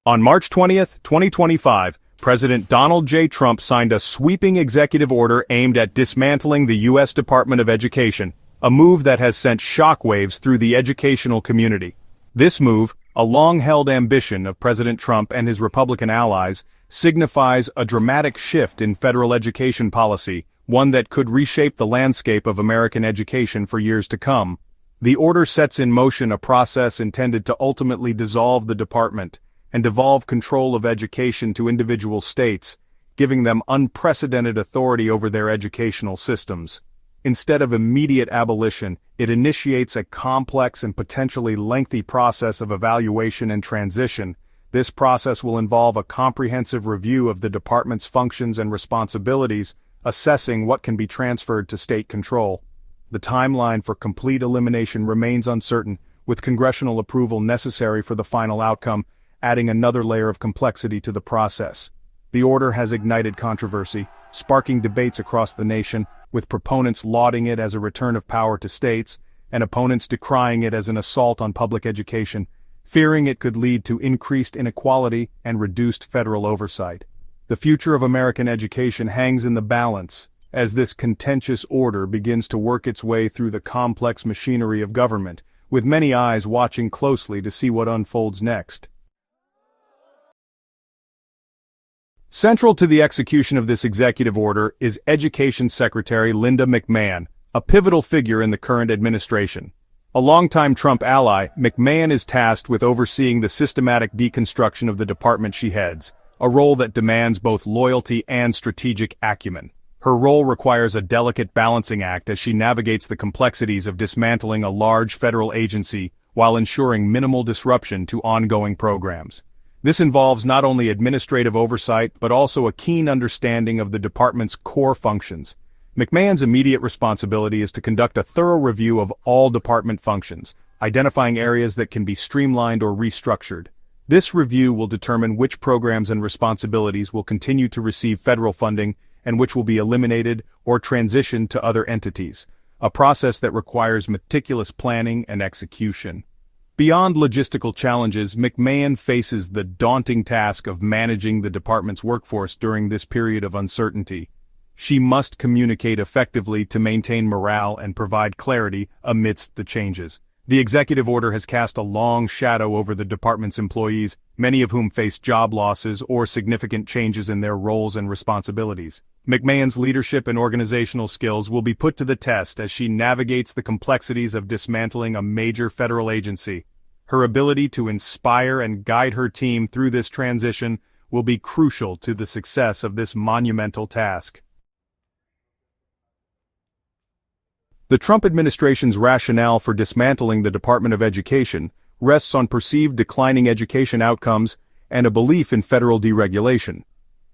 On March 20, 2025, President Donald J. Trump signed a sweeping executive order aimed at dismantling the U.S. Department of Education, a move that has sent shockwaves through the educational community. This move, a long-held ambition of President Trump and his Republican allies, signifies a dramatic shift in federal education policy, one that could reshape the landscape of American education for years to come. The order sets in motion a process intended to ultimately dissolve the department and devolve control of education to individual states, giving them unprecedented authority over their educational systems. Instead of immediate abolition, it initiates a complex and potentially lengthy process of evaluation and transition. This process will involve a comprehensive review of the department's functions and responsibilities, assessing what can be transferred to state control. The timeline for complete elimination remains uncertain, with congressional approval necessary for the final outcome, adding another layer of complexity to the process. The order has ignited controversy, sparking debates across the nation, with proponents lauding it as a return of power to states, and opponents decrying it as an assault on public education, fearing it could lead to increased inequality and reduced federal oversight. The future of American education hangs in the balance, as this contentious order begins to work its way through the complex machinery of government, with many eyes watching closely to see what unfolds next. Central to the execution of this executive order is Education Secretary Linda McMahon, a pivotal figure in the current administration. A longtime Trump ally, McMahon is tasked with overseeing the systematic deconstruction of the department she heads, a role that demands both loyalty and strategic acumen. Her role requires a delicate balancing act as she navigates the complexities of dismantling a large federal agency while ensuring minimal disruption to ongoing programs. This involves not only administrative oversight but also a keen understanding of the department's core functions. McMahon's immediate responsibility is to conduct a thorough review of all department functions, identifying areas that can be streamlined or restructured. This review will determine which programs and responsibilities will continue to receive federal funding and which will be eliminated or transitioned to other entities, a process that requires meticulous planning and execution. Beyond logistical challenges, McMahon faces the daunting task of managing the department's workforce during this period of uncertainty. She must communicate effectively to maintain morale and provide clarity amidst the changes. The executive order has cast a long shadow over the department's employees, many of whom face job losses or significant changes in their roles and responsibilities. McMahon's leadership and organizational skills will be put to the test as she navigates the complexities of dismantling a major federal agency. Her ability to inspire and guide her team through this transition will be crucial to the success of this monumental task. The Trump administration's rationale for dismantling the Department of Education rests on perceived declining education outcomes and a belief in federal deregulation.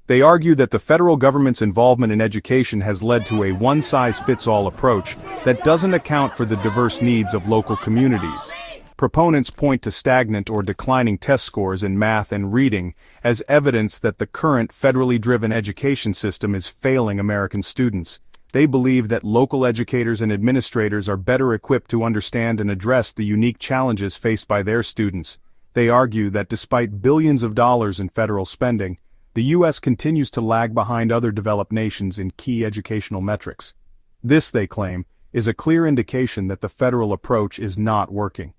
They argue that the federal government's involvement in education has led to a one-size-fits-all approach that doesn't account for the diverse needs of local communities. Proponents point to stagnant or declining test scores in math and reading as evidence that the current federally driven education system is failing American students. They believe that local educators and administrators are better equipped to understand and address the unique challenges faced by their students. They argue that despite billions of dollars in federal spending, the U.S. continues to lag behind other developed nations in key educational metrics. This, they claim, is a clear indication that the federal approach is not working.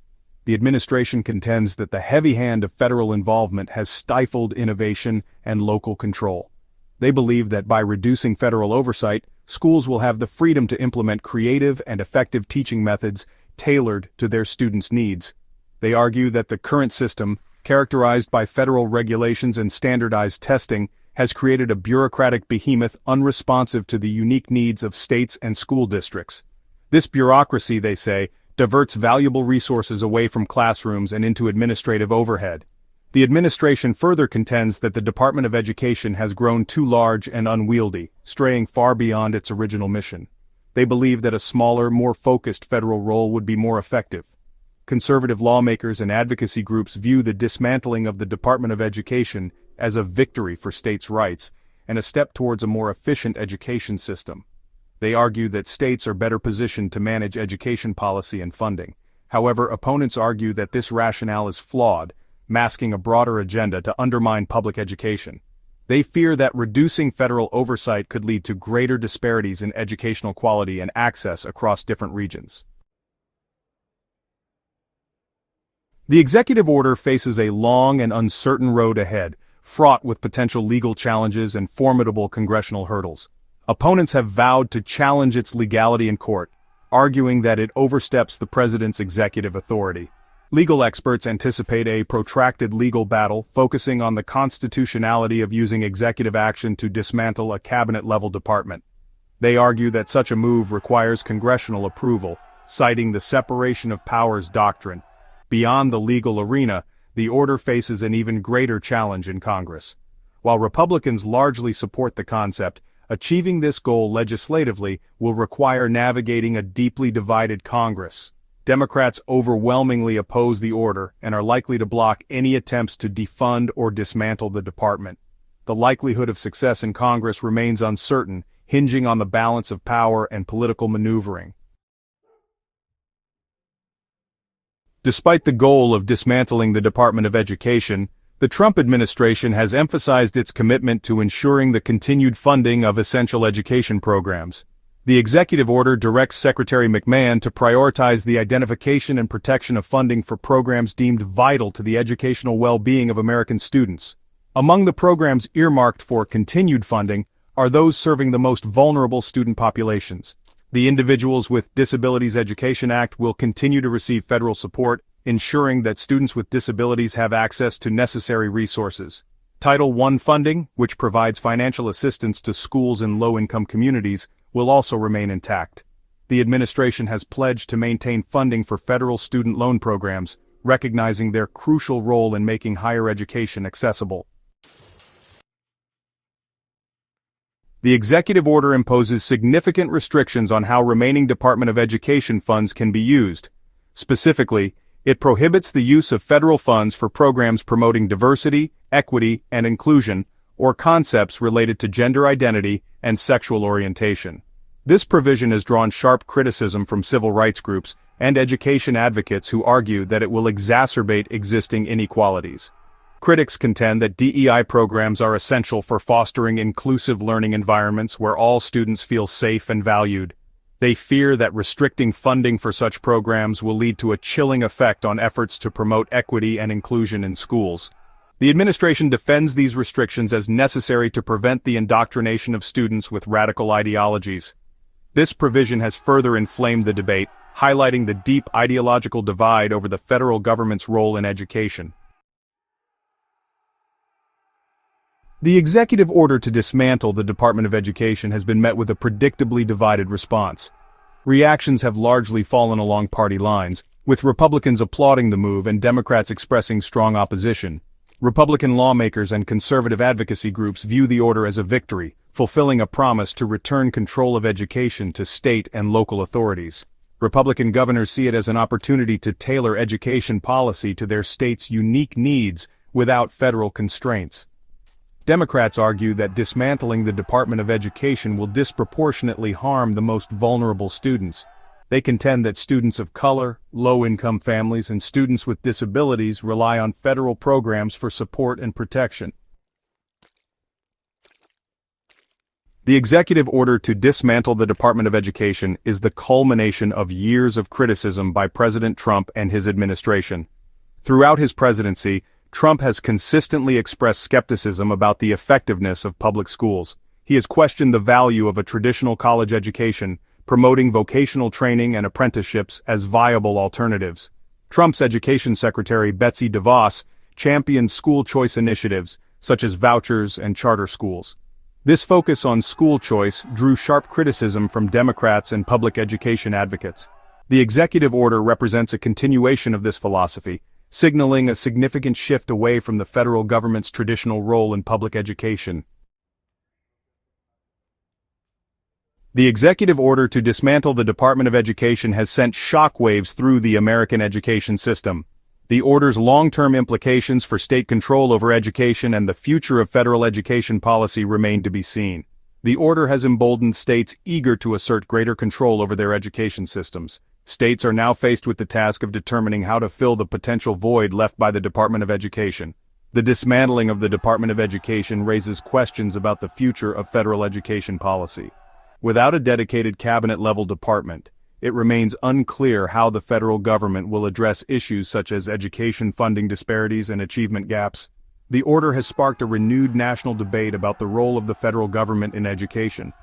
The administration contends that the heavy hand of federal involvement has stifled innovation and local control. They believe that by reducing federal oversight, schools will have the freedom to implement creative and effective teaching methods tailored to their students' needs. They argue that the current system, characterized by federal regulations and standardized testing, has created a bureaucratic behemoth unresponsive to the unique needs of states and school districts. This bureaucracy, they say, diverts valuable resources away from classrooms and into administrative overhead. The administration further contends that the Department of Education has grown too large and unwieldy, straying far beyond its original mission. They believe that a smaller, more focused federal role would be more effective. Conservative lawmakers and advocacy groups view the dismantling of the Department of Education as a victory for states' rights and a step towards a more efficient education system. They argue that states are better positioned to manage education policy and funding. However, opponents argue that this rationale is flawed. masking a broader agenda to undermine public education. They fear that reducing federal oversight could lead to greater disparities in educational quality and access across different regions. The executive order faces a long and uncertain road ahead, fraught with potential legal challenges and formidable congressional hurdles. Opponents have vowed to challenge its legality in court, arguing that it oversteps the president's executive authority. Legal experts anticipate a protracted legal battle focusing on the constitutionality of using executive action to dismantle a cabinet-level department. They argue that such a move requires congressional approval, citing the separation of powers doctrine. Beyond the legal arena, the order faces an even greater challenge in Congress. While Republicans largely support the concept, achieving this goal legislatively will require navigating a deeply divided Congress. Democrats overwhelmingly oppose the order and are likely to block any attempts to defund or dismantle the department. The likelihood of success in Congress remains uncertain, hinging on the balance of power and political maneuvering. Despite the goal of dismantling the Department of Education, the Trump administration has emphasized its commitment to ensuring the continued funding of essential education programs. The executive order directs Secretary McMahon to prioritize the identification and protection of funding for programs deemed vital to the educational well-being of American students. Among the programs earmarked for continued funding are those serving the most vulnerable student populations. The Individuals with Disabilities Education Act will continue to receive federal support, ensuring that students with disabilities have access to necessary resources. Title I funding, which provides financial assistance to schools in low-income communities, will also remain intact. The administration has pledged to maintain funding for federal student loan programs, recognizing their crucial role in making higher education accessible. The executive order imposes significant restrictions on how remaining Department of Education funds can be used. Specifically, it prohibits the use of federal funds for programs promoting diversity, equity, and inclusion, or concepts related to gender identity and sexual orientation. This provision has drawn sharp criticism from civil rights groups and education advocates who argue that it will exacerbate existing inequalities. Critics contend that DEI programs are essential for fostering inclusive learning environments where all students feel safe and valued. They fear that restricting funding for such programs will lead to a chilling effect on efforts to promote equity and inclusion in schools. The administration defends these restrictions as necessary to prevent the indoctrination of students with radical ideologies. This provision has further inflamed the debate, highlighting the deep ideological divide over the federal government's role in education. The executive order to dismantle the Department of Education has been met with a predictably divided response. Reactions have largely fallen along party lines, with Republicans applauding the move and Democrats expressing strong opposition. Republican lawmakers and conservative advocacy groups view the order as a victory, fulfilling a promise to return control of education to state and local authorities. Republican governors see it as an opportunity to tailor education policy to their state's unique needs without federal constraints. Democrats argue that dismantling the Department of Education will disproportionately harm the most vulnerable students. They contend that students of color, low-income families, and students with disabilities rely on federal programs for support and protection. The executive order to dismantle the Department of Education is the culmination of years of criticism by President Trump and his administration. Throughout his presidency, Trump has consistently expressed skepticism about the effectiveness of public schools. He has questioned the value of a traditional college education, promoting vocational training and apprenticeships as viable alternatives. Trump's Education Secretary Betsy DeVos championed school choice initiatives, such as vouchers and charter schools. This focus on school choice drew sharp criticism from Democrats and public education advocates. The executive order represents a continuation of this philosophy, signaling a significant shift away from the federal government's traditional role in public education. The executive order to dismantle the Department of Education has sent shockwaves through the American education system. The order's long-term implications for state control over education and the future of federal education policy remain to be seen. The order has emboldened states eager to assert greater control over their education systems. States are now faced with the task of determining how to fill the potential void left by the Department of Education. The dismantling of the Department of Education raises questions about the future of federal education policy. Without a dedicated cabinet-level department, it remains unclear how the federal government will address issues such as education funding disparities and achievement gaps. The order has sparked a renewed national debate about the role of the federal government in education.